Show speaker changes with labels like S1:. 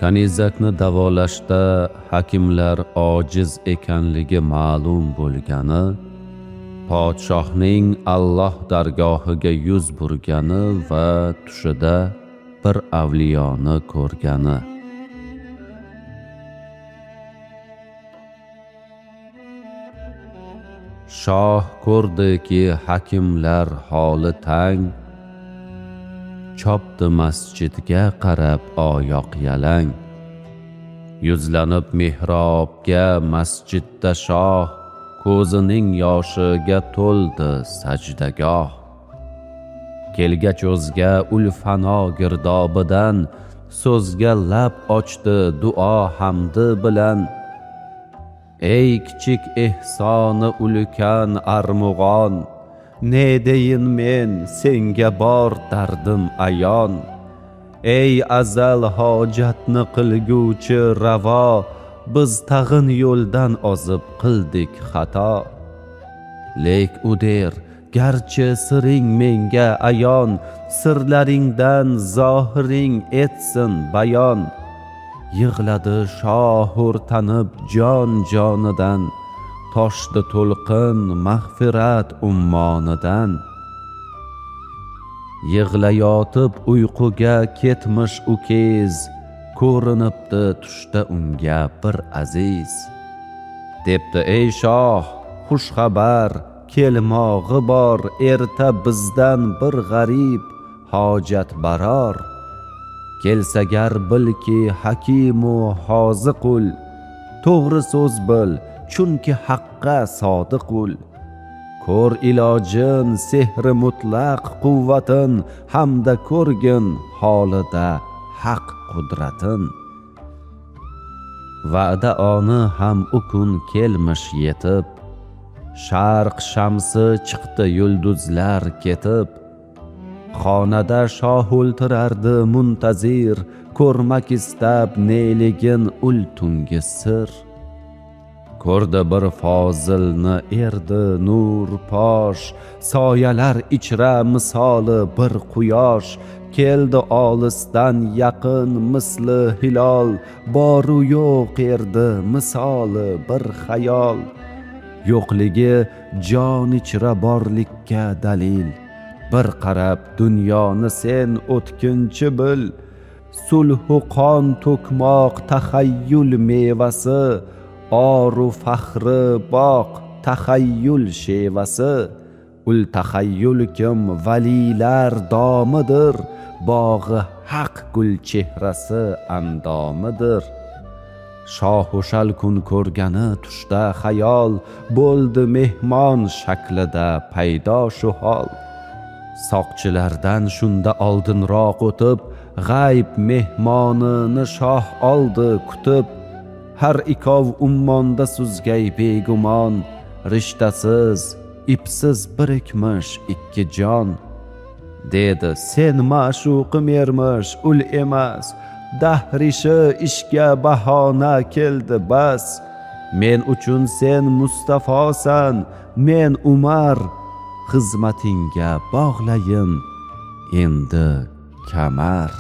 S1: Kanizakni davolashda hakimlar ojiz ekanligi ma'lum bo'lgani, podshohning Alloh dargohiga yuz burgani va tushida bir avliyoni ko'rgani. Shoh ko'rdiki hakimlar holi tang, chopdi masjidga qarab oyoq yalang. Yuzlanib mehrobga masjidda shoh, ko'zining yoshiga to'ldi sajdagoh. Kelgach o'zga ulfano girdobidan, so'zga lab ochdi duo hamdi bilan. Ey kichik ehsoni ulkan armug'on, ne deyin men senga bor dardim ayon. Ey azal hojatni qilguvchi ravo, biz tag'in yo'ldan ozib qildik xato. Lek u der, garchi siring menga ayon, sirlaringdan zohiring etsin bayon. Yig'ladi shoh o'rtanib jon jonidan, toshdi to'lqin mag'firat ummonidan. Yig'layotib uyquga ketmish ukiz, ko'rinibdi tushda unga bir aziz. Debdi ey shoh, xush xabar kelmog'i bor, erta bizdan bir g'arib hojat baror. Kelsagar bilki hakimu hoziqul, to'g'ri so'z bil, chunki haqqa sodiqul. Ko'r ilojin sehri mutlaq quvvatin, hamda ko'rgin holida haq qudratin. Va'da oni ham u kun kelmish yetib, sharq shamsi chiqdi yulduzlar ketib. Xonada shoh o'ltirardi muntazir, ko'rmak istab neligin ul tungi sir. Ko'rdi bir fozilni erdi nur posh, soyalar ichra misoli bir quyosh. Keldi olisdan yaqin misli hilol, boru yo'q erdi misoli bir xayol. Yo'qligi jon ichra borlikka dalil, bir qarab dunyoni sen o'tkinchi bil. Sulhu qon to'kmoq taxayyul mevasi, oru faxri boq taxayyul shevasi. Ul taxayyul kim valilar domidir, bog'i haq gul chehrasi andomidir. Shoh o'shal kun ko'rgani tushda xayol, bo'ldi mehmon shaklida paydo shu hol. Soqchilardan shunda oldinroq o'tib, g'ayb mehmonini shoh oldi kutib. Har ikov ummonda suzgay begumon, rishtasiz, ipsiz birikmish ikki jon. Dedi sen ma'shuqim ermish ul emas, dahrishi ishga bahona keldi bas. Men uchun sen Mustafosan, men Umar, xizmatingga bog'layin endi kamar.